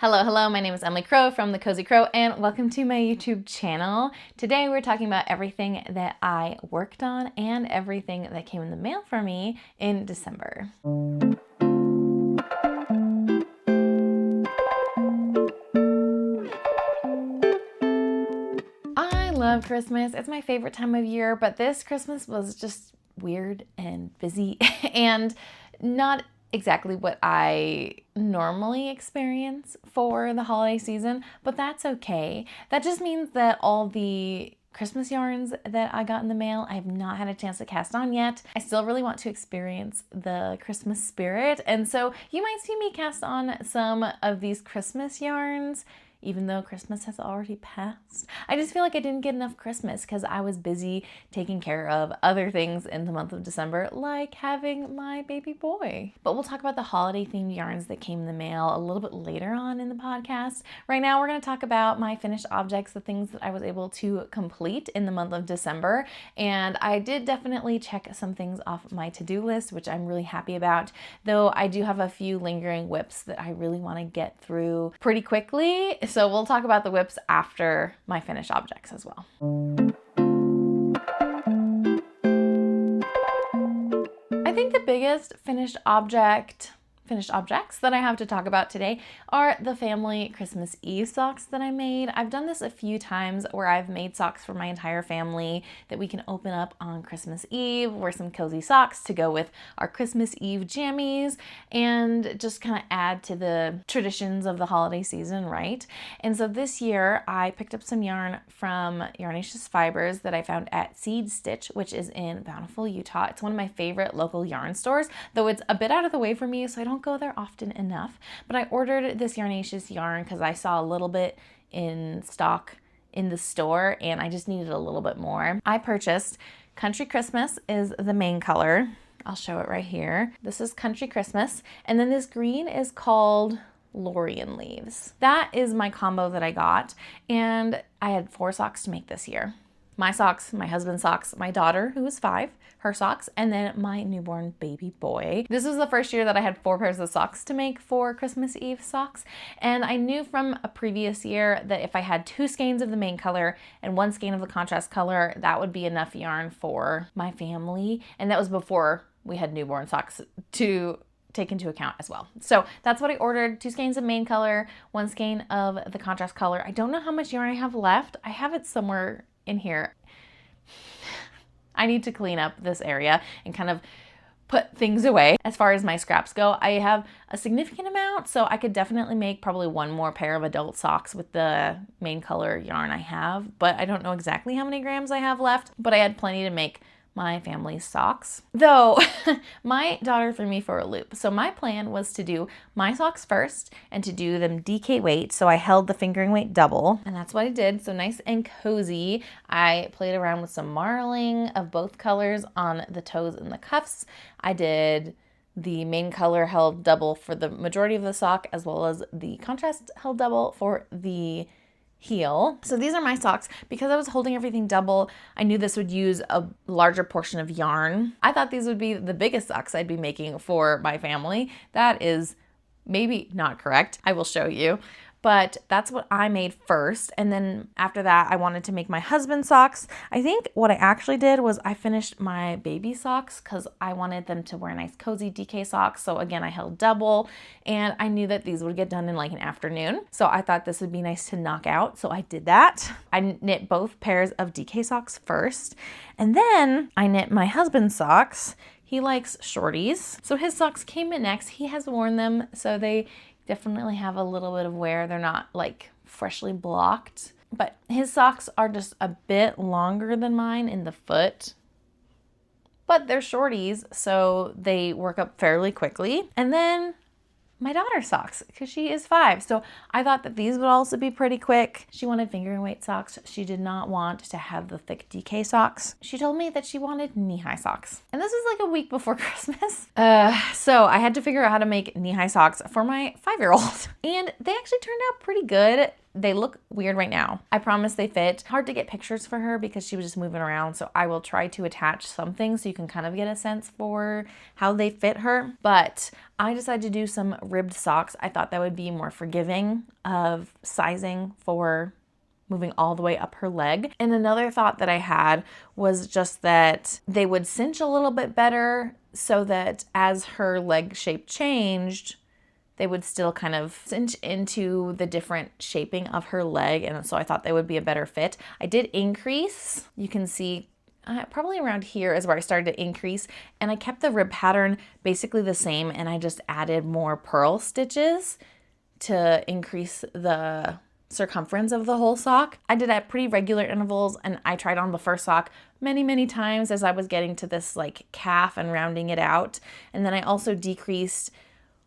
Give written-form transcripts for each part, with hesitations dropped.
Hello, my name is Emily Crow from The Cozy Crow, and welcome to my YouTube channel. Today we're talking about everything that I worked on and everything that came in the mail for me in December. I love Christmas. It's my favorite time of year, but this Christmas was just weird and busy and not exactly what I normally experience for the holiday season, but that's okay. That just means that all the Christmas yarns that I got in the mail, I have not had a chance to cast on yet. I still really want to experience the Christmas spirit, and so you might see me cast on some of these Christmas yarns even though Christmas has already passed. I just feel like I didn't get enough Christmas because I was busy taking care of other things in the month of December, like having my baby boy. But we'll talk about the holiday themed yarns that came in the mail a little bit later on in the podcast. Right now, we're gonna talk about my finished objects, the things that I was able to complete in the month of December. And I did definitely check some things off my to-do list, which I'm really happy about, though I do have a few lingering whips that I really wanna get through pretty quickly. So we'll talk about the whips after my finished objects as well. I think the biggest finished objects that I have to talk about today are the family Christmas Eve socks that I made. I've done this a few times where I've made socks for my entire family that we can open up on Christmas Eve, wear some cozy socks to go with our Christmas Eve jammies, and just kind of add to the traditions of the holiday season, right? And so this year I picked up some yarn from Yarnaceous Fibers that I found at Seed Stitch, which is in Bountiful, Utah. It's one of my favorite local yarn stores, though it's a bit out of the way for me, so I don't go there often enough. But I ordered this Yarnaceous yarn because I saw a little bit in stock in the store and I just needed a little bit more. I purchased Country Christmas is the main color. I'll show it right here. This is Country Christmas, and then this green is called Lorian Leaves. That is my combo that I got, and I had 4 socks to make this year. My socks, my husband's socks, my daughter, who is 5, her socks, and then my newborn baby boy. This was the first year that I had 4 pairs of socks to make for Christmas Eve socks, and I knew from a previous year that if I had 2 skeins of the main color and 1 skein of the contrast color, that would be enough yarn for my family, and that was before we had newborn socks to take into account as well. So that's what I ordered, 2 skeins of main color, 1 skein of the contrast color. I don't know how much yarn I have left. I have it somewhere in here. I need to clean up this area and kind of put things away. As far as my scraps go, I have a significant amount, so I could definitely make probably 1 more pair of adult socks with the main color yarn I have, but I don't know exactly how many grams I have left, but I had plenty to make my family's socks. Though, my daughter threw me for a loop. So my plan was to do my socks first and to do them DK weight. So I held the fingering weight double, and that's what I did. So nice and cozy. I played around with some marling of both colors on the toes and the cuffs. I did the main color held double for the majority of the sock, as well as the contrast held double for the heel. So these are my socks. Because I was holding everything double, I knew this would use a larger portion of yarn. I thought these would be the biggest socks I'd be making for my family. That is maybe not correct. I will show you. But that's what I made first. And then after that, I wanted to make my husband's socks. I think what I actually did was I finished my baby socks because I wanted them to wear nice cozy DK socks. So again, I held double, and I knew that these would get done in like an afternoon. So I thought this would be nice to knock out. So I did that. I knit both pairs of DK socks first, and then I knit my husband's socks. He likes shorties. So his socks came in next. He has worn them, so they definitely have a little bit of wear. They're not like freshly blocked, but his socks are just a bit longer than mine in the foot, but they're shorties, so they work up fairly quickly. And then my daughter's socks, because she is 5. So I thought that these would also be pretty quick. She wanted fingering weight socks. She did not want to have the thick DK socks. She told me that she wanted knee-high socks. And this was like a week before Christmas. So I had to figure out how to make knee-high socks for my 5-year-old. And they actually turned out pretty good. They look weird right now. I promise they fit. Hard to get pictures for her because she was just moving around, so I will try to attach something so you can kind of get a sense for how they fit her. But I decided to do some ribbed socks. I thought that would be more forgiving of sizing for moving all the way up her leg. And another thought that I had was just that they would cinch a little bit better so that as her leg shape changed, they would still kind of cinch into the different shaping of her leg. And so I thought they would be a better fit. I did increase. You can see probably around here is where I started to increase. And I kept the rib pattern basically the same. And I just added more purl stitches to increase the circumference of the whole sock. I did at pretty regular intervals, and I tried on the first sock many times as I was getting to this like calf and rounding it out. And then I also decreased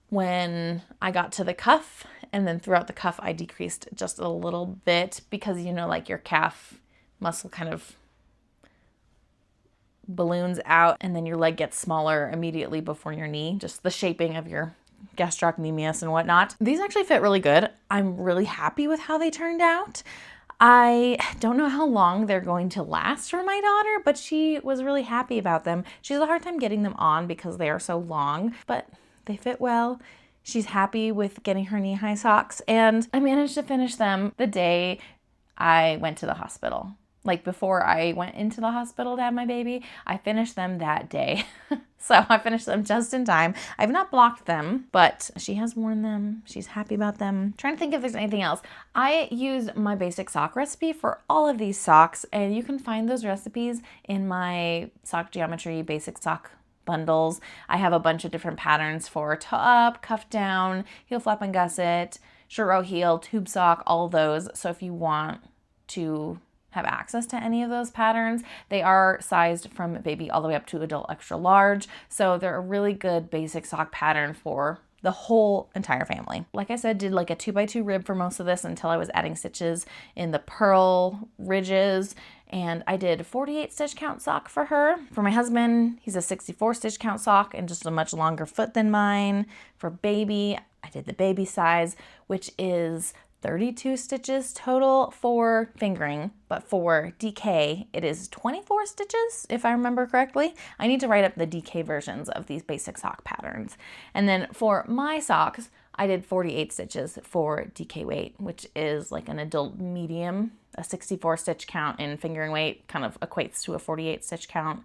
when I got to the cuff, and then throughout the cuff I decreased just a little bit because, you know, like your calf muscle kind of balloons out and then your leg gets smaller immediately before your knee, just the shaping of your gastrocnemius and whatnot. These actually fit really good. I'm really happy with how they turned out. I don't know how long they're going to last for my daughter, but she was really happy about them. She has a hard time getting them on because they are so long, but they fit well. She's happy with getting her knee-high socks, and I managed to finish them the day I went to the hospital. Like before I went into the hospital to have my baby, I finished them that day. So I finished them just in time. I've not blocked them, but she has worn them. She's happy about them. I'm trying to think if there's anything else. I used my basic sock recipe for all of these socks, and you can find those recipes in my sock geometry basic sock bundles. I have a bunch of different patterns for toe up, cuff down, heel flap and gusset, shirt row heel, tube sock, all of those. So if you want to have access to any of those patterns, they are sized from baby all the way up to adult extra large. So they're a really good basic sock pattern for the whole entire family. Like I said, did like a 2x2 rib for most of this until I was adding stitches in the purl ridges. And I did 48 stitch count sock for her. For my husband, he's a 64 stitch count sock and just a much longer foot than mine. For baby, I did the baby size, which is 32 stitches total for fingering, but for DK, it is 24 stitches, if I remember correctly. I need to write up the DK versions of these basic sock patterns. And then for my socks, I did 48 stitches for DK weight, which is like an adult medium. A 64 stitch count in fingering weight kind of equates to a 48 stitch count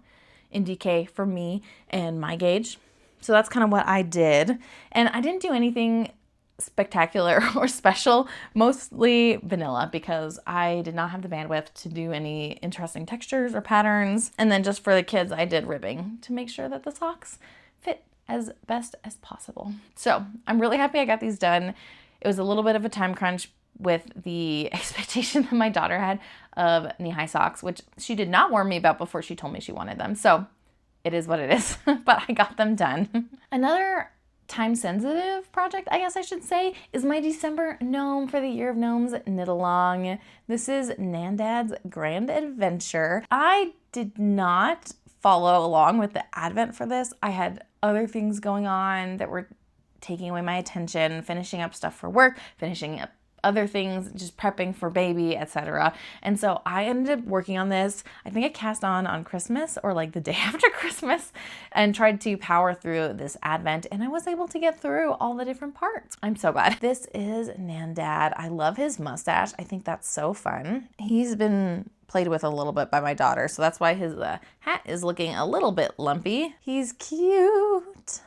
in DK for me and my gauge. So that's kind of what I did. And I didn't do anything spectacular or special, mostly vanilla, because I did not have the bandwidth to do any interesting textures or patterns. And then just for the kids, I did ribbing to make sure that the socks fit as best as possible. So I'm really happy I got these done. It was a little bit of a time crunch with the expectation that my daughter had of knee-high socks, which she did not warn me about before she told me she wanted them. So it is what it is, but I got them done. Another time-sensitive project, I guess I should say, is my December gnome for the Year of Gnomes knit along. This is Nandad's Grand Adventure. I did not follow along with the advent for this. I had other things going on that were taking away my attention, finishing up stuff for work, finishing up other things, just prepping for baby, etc. And so I ended up working on this. I think I cast on Christmas or like the day after Christmas and tried to power through this advent, and I was able to get through all the different parts. I'm so glad. This is Nandad. I love his mustache. I think that's so fun. He's been played with a little bit by my daughter, so that's why his hat is looking a little bit lumpy. He's cute.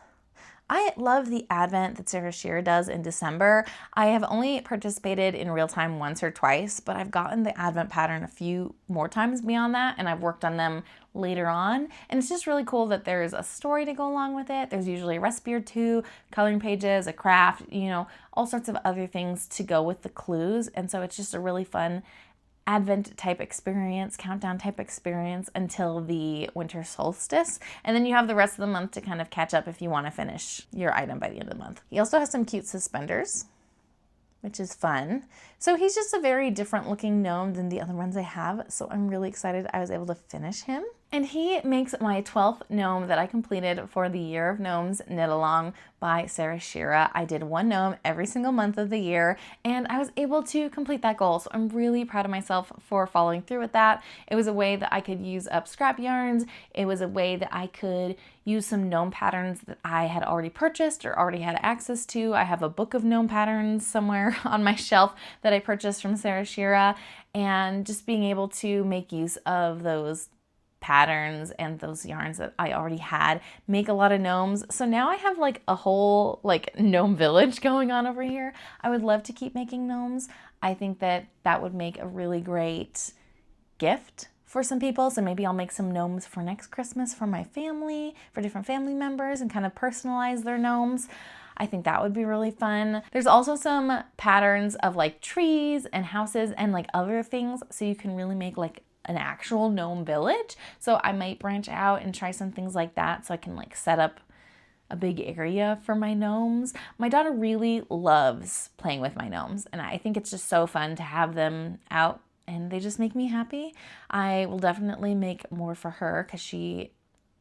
I love the advent that Sarah Shearer does in December. I have only participated in real time once or twice, but I've gotten the advent pattern a few more times beyond that, and I've worked on them later on. And it's just really cool that there's a story to go along with it. There's usually a recipe or two, coloring pages, a craft, you know, all sorts of other things to go with the clues. And so it's just a really fun Advent type experience, countdown type experience until the winter solstice. And then you have the rest of the month to kind of catch up if you want to finish your item by the end of the month. He also has some cute suspenders, which is fun. So he's just a very different looking gnome than the other ones I have. So I'm really excited I was able to finish him. And he makes my 12th gnome that I completed for the Year of Gnomes Knit Along by Sarah Shira. I did one gnome every single month of the year, and I was able to complete that goal. So I'm really proud of myself for following through with that. It was a way that I could use up scrap yarns. It was a way that I could use some gnome patterns that I had already purchased or already had access to. I have a book of gnome patterns somewhere on my shelf that I purchased from Sarah Shira, and just being able to make use of those patterns and those yarns that I already had, make a lot of gnomes. So now I have like a whole like gnome village going on over here. I would love to keep making gnomes. I think that that would make a really great gift for some people. So maybe I'll make some gnomes for next Christmas for my family, for different family members, and kind of personalize their gnomes. I think that would be really fun. There's also some patterns of like trees and houses and like other things, so you can really make like an actual gnome village. So I might branch out and try some things like that so I can like set up a big area for my gnomes. My daughter really loves playing with my gnomes, and I think it's just so fun to have them out, and they just make me happy. I will definitely make more for her because she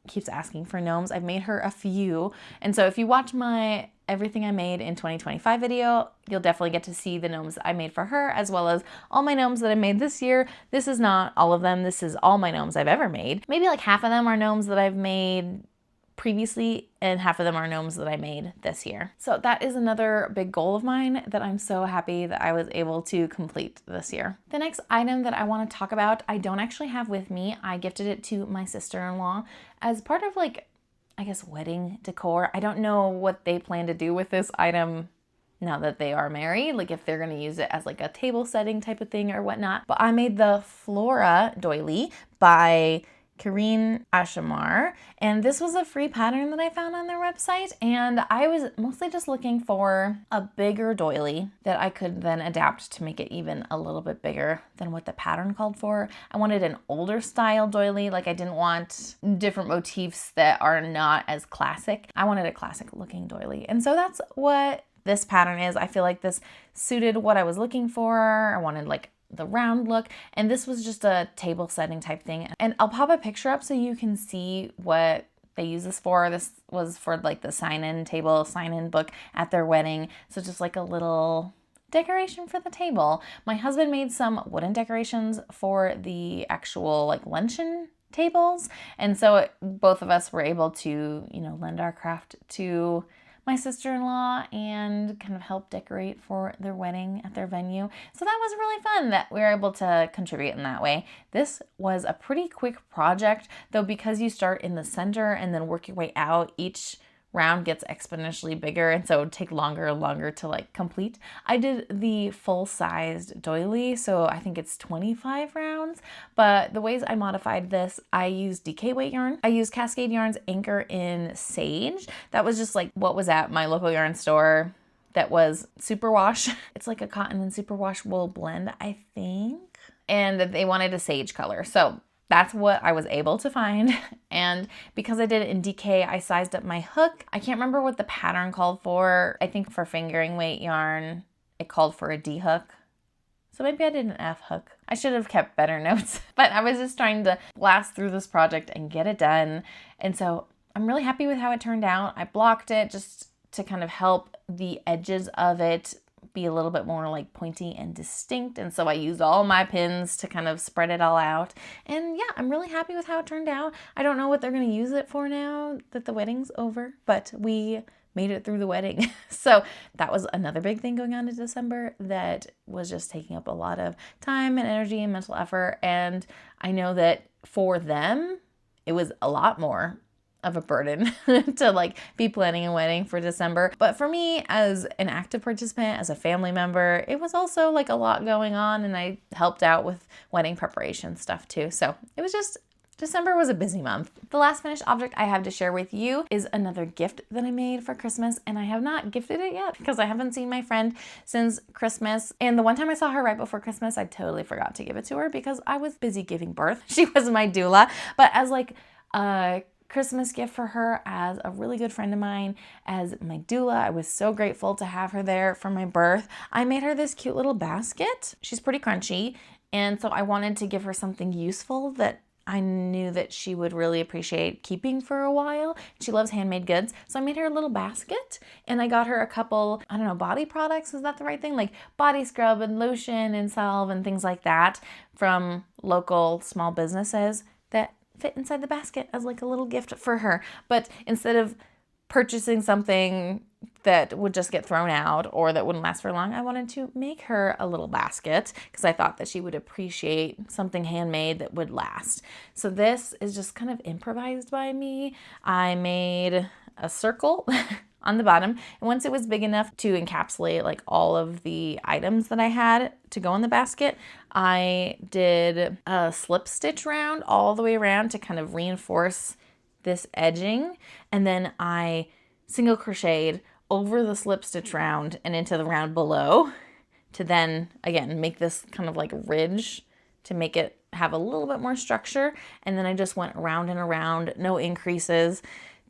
keeps asking for gnomes. I've made her a few, and so if you watch my everything I made in 2025 video, you'll definitely get to see the gnomes I made for her, as well as all my gnomes that I made this year. This is not all of them. This is all my gnomes I've ever made. Maybe like half of them are gnomes that I've made previously, and half of them are gnomes that I made this year. So that is another big goal of mine that I'm so happy that I was able to complete this year. The next item that I want to talk about, I don't actually have with me. I gifted it to my sister-in-law as part of like, I guess, wedding decor. I don't know what they plan to do with this item now that they are married, like if they're going to use it as like a table setting type of thing or whatnot. But I made the Flora doily by Karine Ashamar, and this was a free pattern that I found on their website, and I was mostly just looking for a bigger doily that I could then adapt to make it even a little bit bigger than what the pattern called for. I wanted an older style doily, like I didn't want different motifs that are not as classic. I wanted a classic looking doily, and so that's what this pattern is. I feel like this suited what I was looking for. I wanted like the round look, and this was just a table setting type thing. And I'll pop a picture up so you can see what they use this for. This was for like the sign-in table, sign-in book at their wedding. So just like a little decoration for the table. My husband made some wooden decorations for the actual like luncheon tables, and so both of us were able to, you know, lend our craft to my sister-in-law and kind of help decorate for their wedding at their venue. So that was really fun that we were able to contribute in that way. This was a pretty quick project, though, because you start in the center and then work your way out, each round gets exponentially bigger, and so it would take longer and longer to like complete. I did the full-sized doily, so I think it's 25 rounds, but the ways I modified this, I used DK weight yarn. I used Cascade Yarn's Anchor in Sage. That was just like what was at my local yarn store that was superwash. It's like a cotton and superwash wool blend, I think, and they wanted a sage color, so that's what I was able to find. And because I did it in DK, I sized up my hook. I can't remember what the pattern called for. I think for fingering weight yarn, it called for a D hook. So maybe I did an F hook. I should have kept better notes, but I was just trying to blast through this project and get it done. And so I'm really happy with how it turned out. I blocked it just to kind of help the edges of it be a little bit more like pointy and distinct, and so I used all my pins to kind of spread it all out. And yeah, I'm really happy with how it turned out. I don't know what they're going to use it for now that the wedding's over, but we made it through the wedding. So that was another big thing going on in December that was just taking up a lot of time and energy and mental effort, and I know that for them it was a lot more of a burden to like be planning a wedding for December. But for me, as an active participant, as a family member, it was also like a lot going on, and I helped out with wedding preparation stuff too. So it was just, December was a busy month. The last finished object I have to share with you is another gift that I made for Christmas, and I have not gifted it yet because I haven't seen my friend since Christmas. And the one time I saw her right before Christmas, I totally forgot to give it to her because I was busy giving birth. She was my doula, but as like a Christmas gift for her, as a really good friend of mine, as my doula, I was so grateful to have her there for my birth. I made her this cute little basket. She's pretty crunchy, and so I wanted to give her something useful that I knew that she would really appreciate keeping for a while. She loves handmade goods. So I made her a little basket and I got her a couple, I don't know, body products. Is that the right thing? Like body scrub and lotion and salve and things like that from local small businesses that fit inside the basket as like a little gift for her. But instead of purchasing something that would just get thrown out or that wouldn't last for long, I wanted to make her a little basket because I thought that she would appreciate something handmade that would last. So this is just kind of improvised by me. I made a circle on the bottom, and once it was big enough to encapsulate like all of the items that I had to go in the basket, I did a slip stitch round all the way around to kind of reinforce this edging, and then I single crocheted over the slip stitch round and into the round below to then again make this kind of like ridge to make it have a little bit more structure. And then I just went around and around, no increases,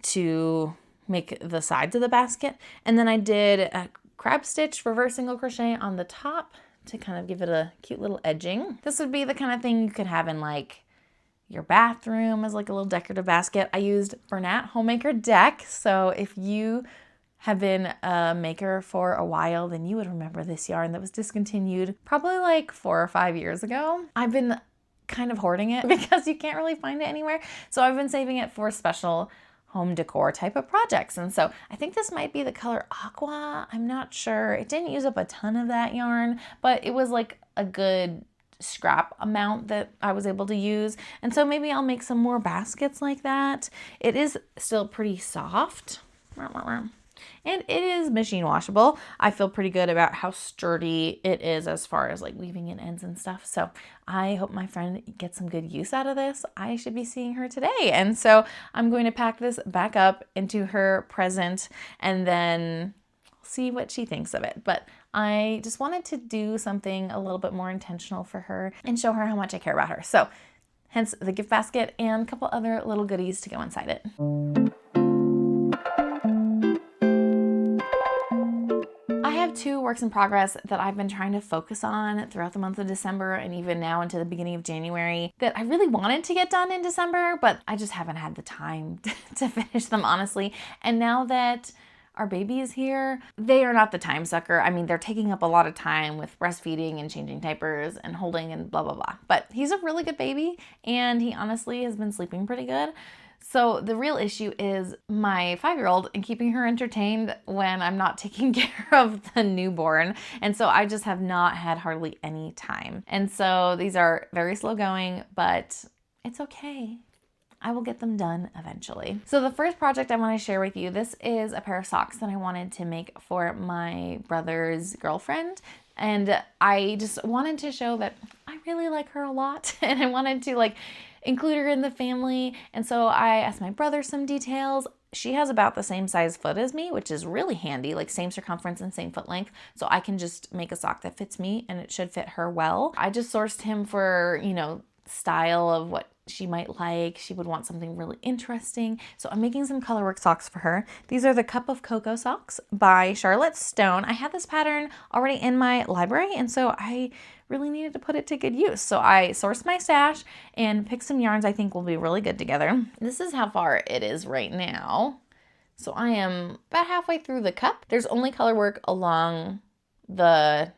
to make the sides of the basket. And then I did a crab stitch reverse single crochet on the top to kind of give it a cute little edging. This would be the kind of thing you could have in like your bathroom as like a little decorative basket. I used Bernat Home Maker Dec. So if you have been a maker for a while, then you would remember this yarn that was discontinued probably like 4 or 5 years ago. I've been kind of hoarding it because you can't really find it anywhere. So I've been saving it for special home decor type of projects. And so I think this might be the color Aqua. I'm not sure. It didn't use up a ton of that yarn, but it was like a good scrap amount that I was able to use. And so maybe I'll make some more baskets like that. It is still pretty soft. And it is machine washable. I feel pretty good about how sturdy it is as far as like weaving in ends and stuff. So I hope my friend gets some good use out of this. I should be seeing her today. And so I'm going to pack this back up into her present and then see what she thinks of it. But I just wanted to do something a little bit more intentional for her and show her how much I care about her. So hence the gift basket and a couple other little goodies to go inside it. I have 2 works in progress that I've been trying to focus on throughout the month of December and even now into the beginning of January that I really wanted to get done in December, but I just haven't had the time to finish them, honestly. And now that our baby is here, they are not the time sucker. I mean, they're taking up a lot of time with breastfeeding and changing diapers and holding and blah, blah, blah. But he's a really good baby and he honestly has been sleeping pretty good. So the real issue is my 5-year-old and keeping her entertained when I'm not taking care of the newborn. And so I just have not had hardly any time. And so these are very slow going, but it's okay. I will get them done eventually. So the first project I want to share with you, this is a pair of socks that I wanted to make for my brother's girlfriend. And I just wanted to show that I really like her a lot and I wanted to like include her in the family. And so I asked my brother some details. She has about the same size foot as me, which is really handy, like same circumference and same foot length. So I can just make a sock that fits me and it should fit her well. I just sourced him for, you know, style of what she might like. She would want something really interesting. So I'm making some colorwork socks for her. These are the Cup of Cocoa socks by Charlotte Stone. I had this pattern already in my library, and so I really needed to put it to good use. So I sourced my stash and picked some yarns I think will be really good together. This is how far it is right now. So I am about halfway through the cup. There's only colorwork along the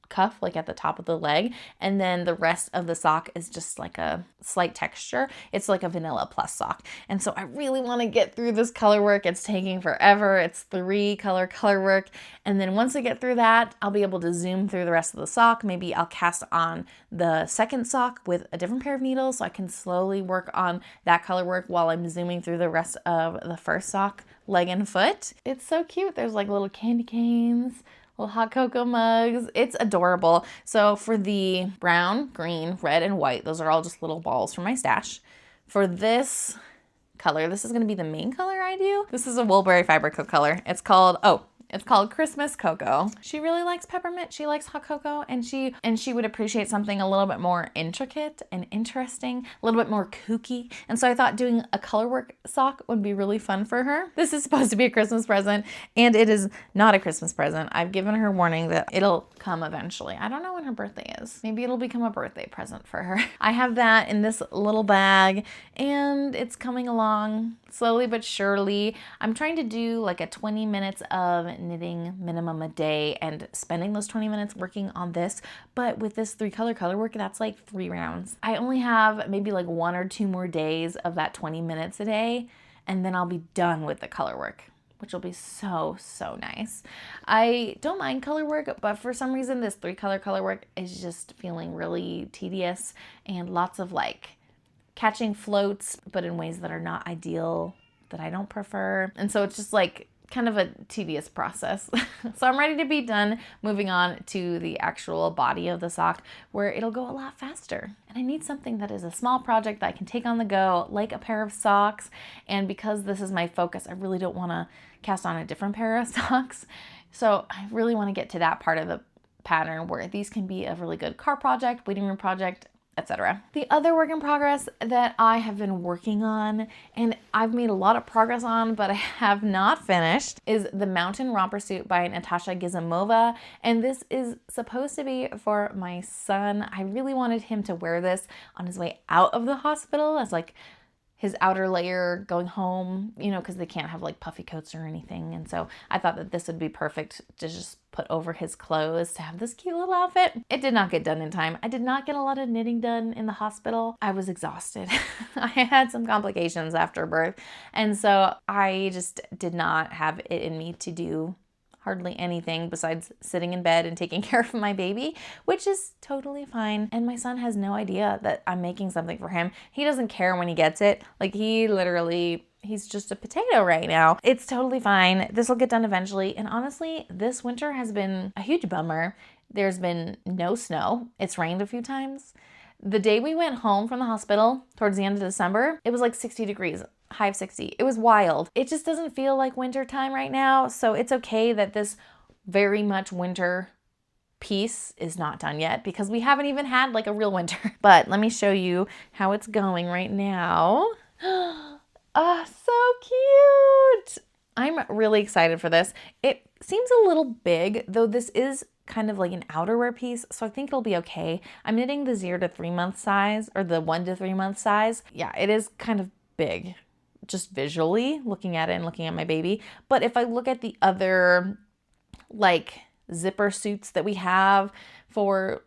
cuff, like at the top of the leg, and then the rest of the sock is just like a slight texture. It's like a vanilla plus sock. And so I really want to get through this color work. It's taking forever. It's 3 color work. And then once I get through that, I'll be able to zoom through the rest of the sock. Maybe I'll cast on the second sock with a different pair of needles so I can slowly work on that color work while I'm zooming through the rest of the first sock, leg and foot. It's so cute. There's like little candy canes, little hot cocoa mugs. It's adorable. So for the brown, green, red, and white, those are all just little balls from my stash. For this color, this is going to be the main color I do. This is a Woolberry Fiber color. It's called, It's called Christmas Cocoa. She really likes peppermint. She likes hot cocoa, and she would appreciate something a little bit more intricate and interesting, a little bit more kooky. And so I thought doing a color work sock would be really fun for her. This is supposed to be a Christmas present, and it is not a Christmas present. I've given her warning that it'll come eventually. I don't know when her birthday is. Maybe it'll become a birthday present for her. I have that in this little bag, and it's coming along slowly but surely. I'm trying to do like a 20 minutes of knitting minimum a day and spending those 20 minutes working on this. But with this 3-color color work, that's like 3 rounds. I only have maybe like 1 or 2 more days of that 20 minutes a day, and then I'll be done with the color work, which will be so nice. I don't mind color work, but for some reason this 3-color color work is just feeling really tedious and lots of like catching floats, but in ways that are not ideal, that I don't prefer. And so it's just like kind of a tedious process. So I'm ready to be done moving on to the actual body of the sock, where it'll go a lot faster. And I need something that is a small project that I can take on the go, like a pair of socks. And because this is my focus, I really don't want to cast on a different pair of socks. So I really want to get to that part of the pattern where these can be a really good car project, waiting room project, etc. The other work in progress that I have been working on, and I've made a lot of progress on, but I have not finished, is the Mountain Romper Suit by Natasha Gizimova. And this is supposed to be for my son. I really wanted him to wear this on his way out of the hospital as like his outer layer going home, you know, because they can't have like puffy coats or anything. And so I thought that this would be perfect to just put over his clothes to have this cute little outfit. It did not get done in time. I did not get a lot of knitting done in the hospital. I was exhausted. I had some complications after birth. And so I just did not have it in me to do hardly anything besides sitting in bed and taking care of my baby, which is totally fine. And my son has no idea that I'm making something for him. He doesn't care when he gets it. Like he's just a potato right now. It's totally fine. This will get done eventually. And honestly, this winter has been a huge bummer. There's been no snow. It's rained a few times. The day we went home from the hospital towards the end of December, it was like 60 degrees. High of 60. It was wild. It just doesn't feel like winter time right now. So it's okay that this very much winter piece is not done yet, because we haven't even had like a real winter. But let me show you how it's going right now. Oh, so cute. I'm really excited for this. It seems a little big, though this is kind of like an outerwear piece, so I think it'll be okay. I'm knitting the 0 to 3 month size, or the 1 to 3 month size. Yeah, it is kind of big, just visually looking at it and looking at my baby. But if I look at the other like zipper suits that we have for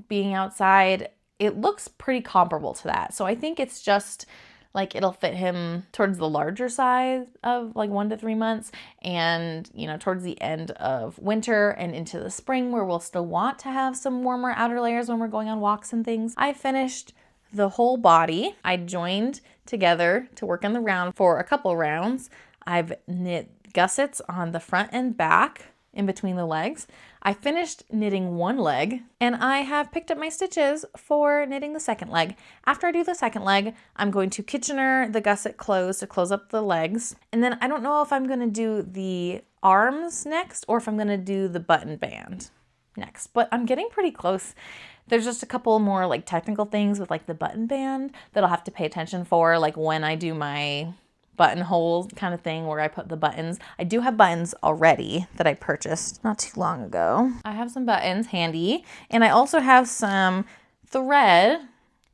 being outside, it looks pretty comparable to that. So I think it's just like it'll fit him towards the larger size of like 1 to 3 months, and you know, towards the end of winter and into the spring, where we'll still want to have some warmer outer layers when we're going on walks and things. I finished the whole body. I joined together to work on the round for a couple rounds. I've knit gussets on the front and back in between the legs. I finished knitting one leg, and I have picked up my stitches for knitting the second leg. After I do the second leg, I'm going to Kitchener the gusset close to close up the legs. And then I don't know if I'm going to do the arms next or if I'm going to do the button band next, but I'm getting pretty close. There's just a couple more like technical things with like the button band that I'll have to pay attention for, like when I do my buttonhole kind of thing where I put the buttons. I do have buttons already that I purchased not too long ago. I have some buttons handy, and I also have some thread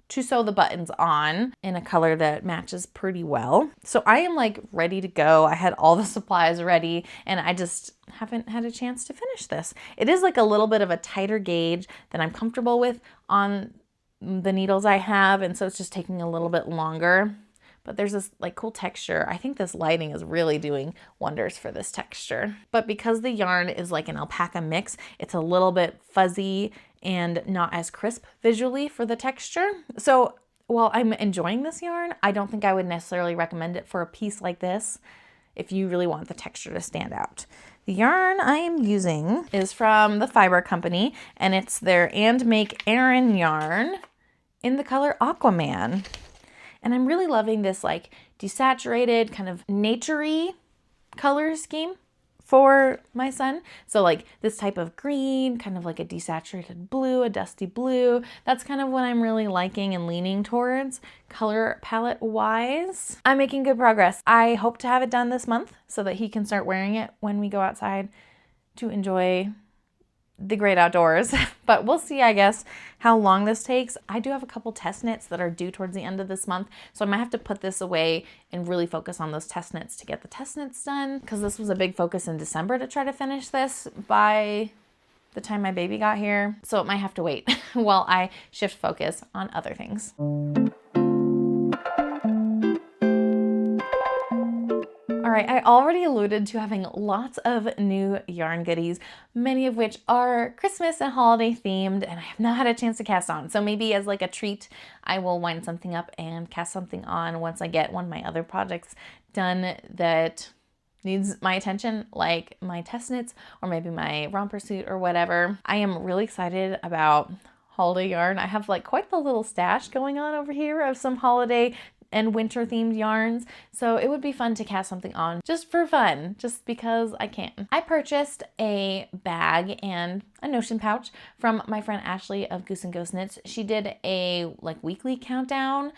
to sew the buttons on in a color that matches pretty well. So I am like ready to go. I had all the supplies ready, and I just haven't had a chance to finish this. It is like a little bit of a tighter gauge than I'm comfortable with on the needles I have, and so it's just taking a little bit longer. But there's this like cool texture. I think this lighting is really doing wonders for this texture. But because the yarn is like an alpaca mix, it's a little bit fuzzy and not as crisp visually for the texture. So while I'm enjoying this yarn, I don't think I would necessarily recommend it for a piece like this if you really want the texture to stand out. The yarn I am using is from the Fiber Company, and it's their And Make Aran yarn in the color Aquaman. And I'm really loving this like desaturated kind of nature-y color scheme for my son. So like this type of green, kind of like a desaturated blue, a dusty blue. That's kind of what I'm really liking and leaning towards color palette wise. I'm making good progress. I hope to have it done this month so that he can start wearing it when we go outside to enjoy the great outdoors, but we'll see, I guess, how long this takes. I do have a couple test knits that are due towards the end of this month, so I might have to put this away and really focus on those test knits to get the test knits done, because this was a big focus in December to try to finish this by the time my baby got here. So it might have to wait while I shift focus on other things. All right, I already alluded to having lots of new yarn goodies, many of which are Christmas and holiday themed, and I have not had a chance to cast on. So maybe as like a treat, I will wind something up and cast something on once I get one of my other projects done that needs my attention, like my test knits or maybe my romper suit or whatever. I am really excited about holiday yarn. I have like quite the little stash going on over here of some holiday and winter themed yarns. So it would be fun to cast something on just for fun, just because I can. I purchased a bag and a notion pouch from my friend Ashley of Goose and Ghost Knits. She did a like weekly countdown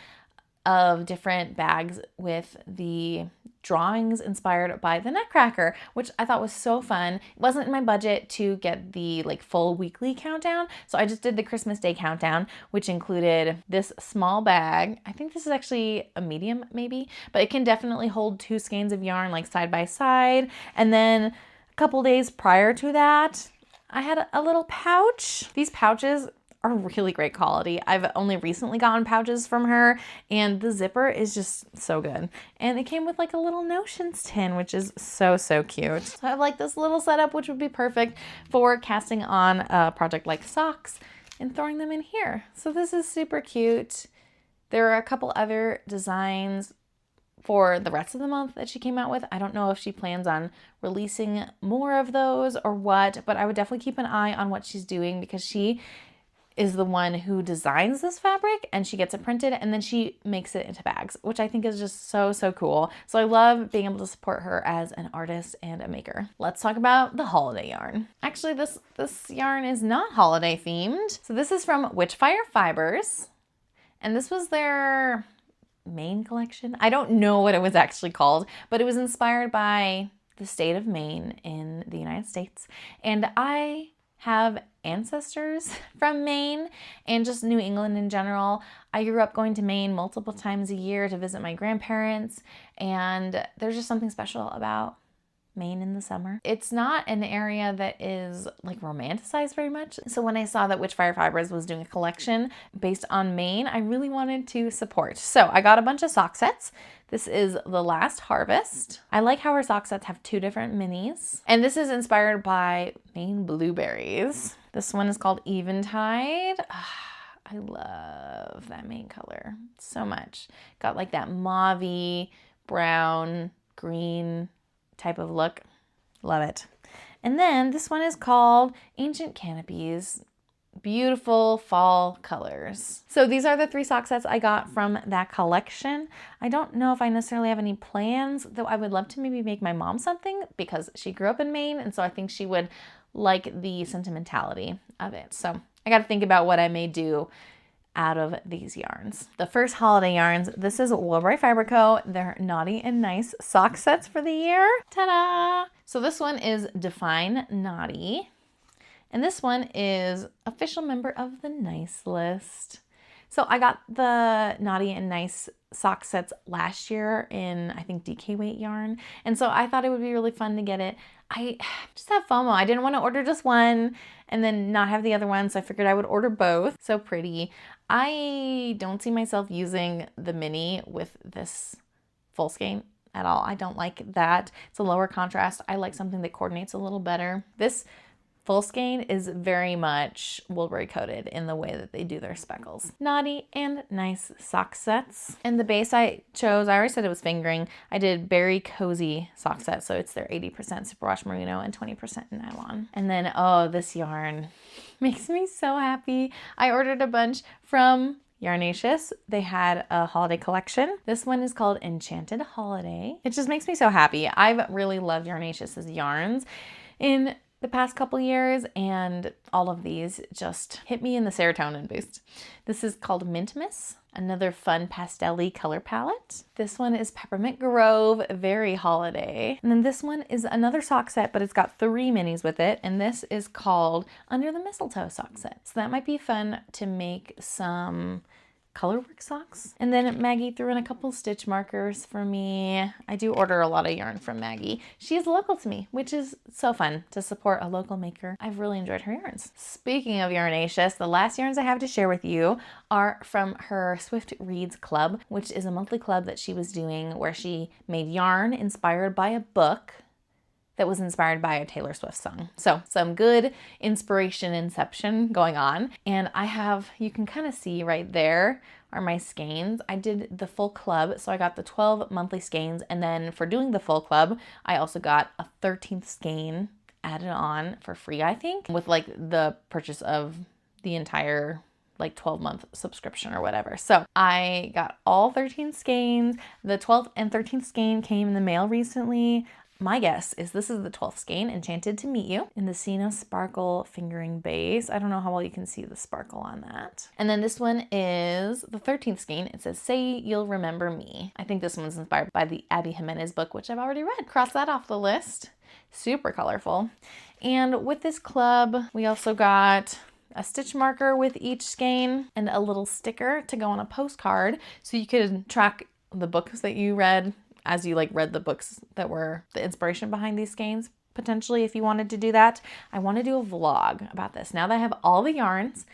of different bags with the drawings inspired by the Nutcracker, which I thought was so fun. It wasn't in my budget to get the like full weekly countdown, so I just did the Christmas Day countdown, which included this small bag. I think this is actually a medium maybe, but it can definitely hold 2 skeins of yarn like side by side. And then a couple days prior to that, I had a little pouch. These pouches are really great quality. I've only recently gotten pouches from her, and the zipper is just so good. And it came with like a little notions tin, which is so cute. So I have like this little setup, which would be perfect for casting on a project like socks and throwing them in here. So this is super cute. There are a couple other designs for the rest of the month that she came out with. I don't know if she plans on releasing more of those or what, but I would definitely keep an eye on what she's doing, because she is the one who designs this fabric and she gets it printed and then she makes it into bags, which I think is just so cool. So I love being able to support her as an artist and a maker. Let's talk about the holiday yarn. Actually, this yarn is not holiday themed. So this is from Witchfire Fibers, and this was their Maine collection. I don't know what it was actually called, but it was inspired by the state of Maine in the United States. And I have ancestors from Maine and just New England in general. I grew up going to Maine multiple times a year to visit my grandparents, and there's just something special about Maine in the summer. It's not an area that is like romanticized very much. So when I saw that Witchfire Fibers was doing a collection based on Maine, I really wanted to support. So I got a bunch of sock sets. This is The Last Harvest. I like how her sock sets have 2 different minis. And this is inspired by Maine blueberries. This one is called Eventide. I love that Maine color so much. Got like that mauve-y, brown, green type of look. Love it. And then this one is called Ancient Canopies. Beautiful fall colors. So these are the 3 sock sets I got from that collection. I don't know if I necessarily have any plans, though I would love to maybe make my mom something, because she grew up in Maine, and so I think she would like the sentimentality of it. So I got to think about what I may do out of these yarns. The first holiday yarns, this is Woolbury Fiber Co. They're Naughty and Nice sock sets for the year. Ta-da! So this one is Define Naughty. And this one is official member of the Nice List. So I got the Naughty and Nice sock sets last year in, I think, DK weight yarn. And so I thought it would be really fun to get it. I just have FOMO. I didn't want to order just one and then not have the other one, so I figured I would order both. So pretty. I don't see myself using the mini with this full skein at all. I don't like that. It's a lower contrast. I like something that coordinates a little better. This full skein is very much Woolbury coated in the way that they do their speckles. Naughty and Nice sock sets. And the base I chose, I already said it was fingering. I did Berry Cozy sock set, so it's their 80% superwash merino and 20% nylon. And then, oh, this yarn makes me so happy. I ordered a bunch from Yarnaceous, they had a holiday collection. This one is called Enchanted Holiday. It just makes me so happy. I've really loved Yarnacious's yarns in the past couple years, and all of these just hit me in the serotonin boost. This is called Mint Miss, another fun pastel-y color palette. This one is Peppermint Grove, very holiday. And then this one is another sock set, but it's got 3 minis with it, and this is called Under the Mistletoe sock set. So that might be fun to make some colorwork socks. And then Maggie threw in a couple stitch markers for me. I do order a lot of yarn from Maggie. She is local to me, which is so fun to support a local maker. I've really enjoyed her yarns. Speaking of Yarnaceous, the last yarns I have to share with you are from her Swift Reads Club, which is a monthly club that she was doing where she made yarn inspired by a book that was inspired by a Taylor Swift song. So some good inspiration inception going on. And I have, you can kind of see right there are my skeins. I did the full club, so I got the 12 monthly skeins. And then for doing the full club, I also got a 13th skein added on for free, I think, with like the purchase of the entire like 12-month subscription or whatever. So I got all 13 skeins. The 12th and 13th skein came in the mail recently. My guess is this is the 12th skein, Enchanted to Meet You, in the Sino Sparkle fingering base. I don't know how well you can see the sparkle on that. And then this one is the 13th skein. It says, Say You'll Remember Me. I think this one's inspired by the Abby Jimenez book, which I've already read. Cross that off the list. Super colorful. And with this club, we also got a stitch marker with each skein and a little sticker to go on a postcard so you could track the books that you read as you like read the books that were the inspiration behind these skeins, potentially, if you wanted to do that. I want to do a vlog about this. Now that I have all the yarns,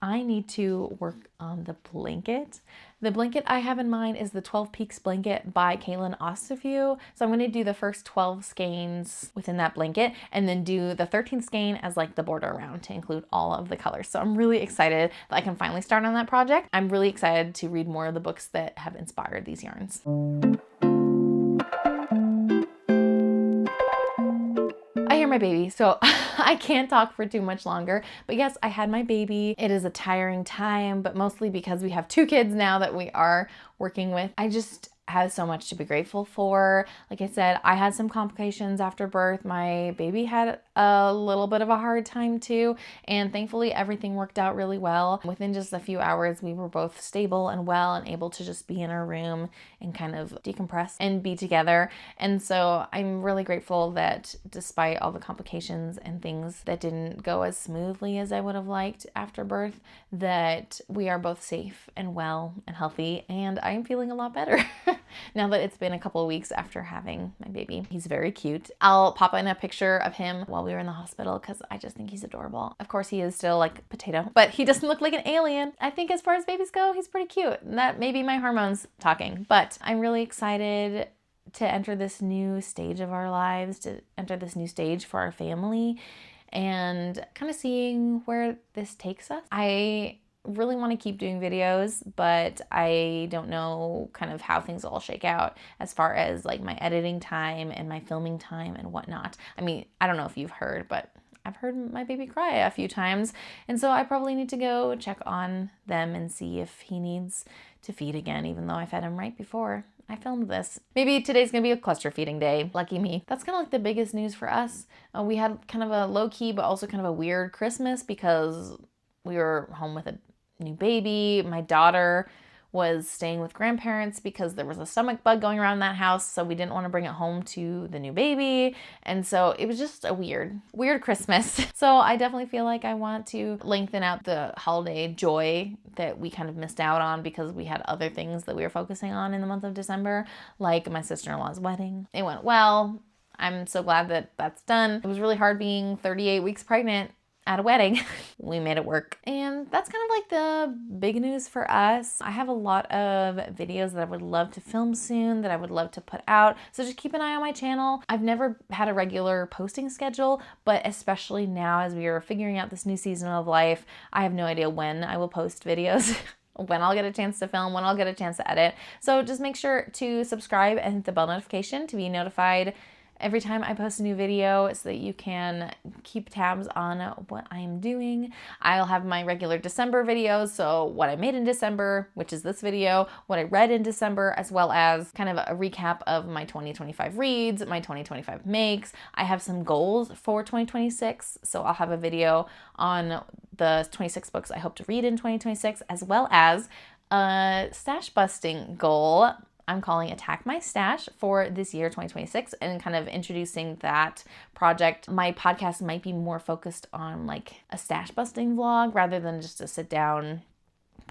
I need to work on the blanket. The blanket I have in mind is the 12 Peaks blanket by Kaylin Ostafew. So I'm going to do the first 12 skeins within that blanket and then do the 13th skein as like the border around to include all of the colors. So I'm really excited that I can finally start on that project. I'm really excited to read more of the books that have inspired these yarns. I hear my baby, so I can't talk for too much longer. But yes, I had my baby. It is a tiring time, but mostly because we have 2 kids now that we are working with. I just have so much to be grateful for. Like I said, I had some complications after birth. My baby had a little bit of a hard time too, and thankfully everything worked out really well. Within just a few hours, we were both stable and well and able to just be in our room and kind of decompress and be together. And so I'm really grateful that despite all the complications and things that didn't go as smoothly as I would have liked after birth, that we are both safe and well and healthy, and I am feeling a lot better. Now that it's been a couple of weeks after having my baby. He's very cute. I'll pop in a picture of him while we were in the hospital because I just think he's adorable. Of course, he is still like a potato, but he doesn't look like an alien. I think as far as babies go, he's pretty cute. And that may be my hormones talking, but I'm really excited to enter this new stage of our lives, to enter this new stage for our family and kind of seeing where this takes us. I really want to keep doing videos, but I don't know kind of how things will all shake out as far as like my editing time and my filming time and whatnot. I mean, I don't know if you've heard, but I've heard my baby cry a few times, and so I probably need to go check on them and see if he needs to feed again, even though I fed him right before I filmed this. Maybe today's gonna be a cluster feeding day. Lucky me. That's kind of like the biggest news for us. We had kind of a low-key but also kind of a weird Christmas because we were home with a new baby. My daughter was staying with grandparents because there was a stomach bug going around that house, so we didn't want to bring it home to the new baby. And so it was just a weird Christmas. So I definitely feel like I want to lengthen out the holiday joy that we kind of missed out on because we had other things that we were focusing on in the month of December, like my sister-in-law's wedding. It went well. I'm so glad that that's done. It was really hard being 38 weeks pregnant at a wedding. We made it work. And that's kind of like the big news for us. I have a lot of videos that I would love to film soon, that I would love to put out. So just keep an eye on my channel. I've never had a regular posting schedule, but especially now as we are figuring out this new season of life, I have no idea when I will post videos. When I'll get a chance to film, when I'll get a chance to edit. So just make sure to subscribe and hit the bell notification to be notified every time I post a new video so that you can keep tabs on what I am doing. I'll have my regular December videos, so what I made in December, which is this video, what I read in December, as well as kind of a recap of my 2025 reads, my 2025 makes. I have some goals for 2026, so I'll have a video on the 26 books I hope to read in 2026, as well as a stash busting goal I'm calling Attack My Stash for this year, 2026, and kind of introducing that project. My podcast might be more focused on like a stash busting vlog rather than just a sit down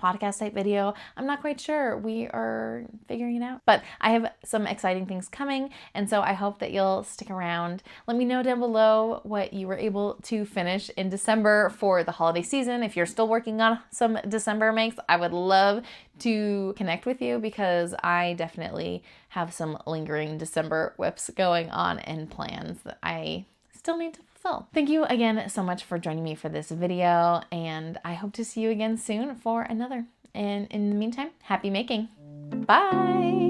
podcast type video. I'm not quite sure. We are figuring it out, but I have some exciting things coming, and so I hope that you'll stick around. Let me know down below what you were able to finish in December for the holiday season. If you're still working on some December makes, I would love to connect with you because I definitely have some lingering December whips going on and plans that I still need to fulfill. Thank you again so much for joining me for this video, and I hope to see you again soon for another. And in the meantime, happy making. Bye!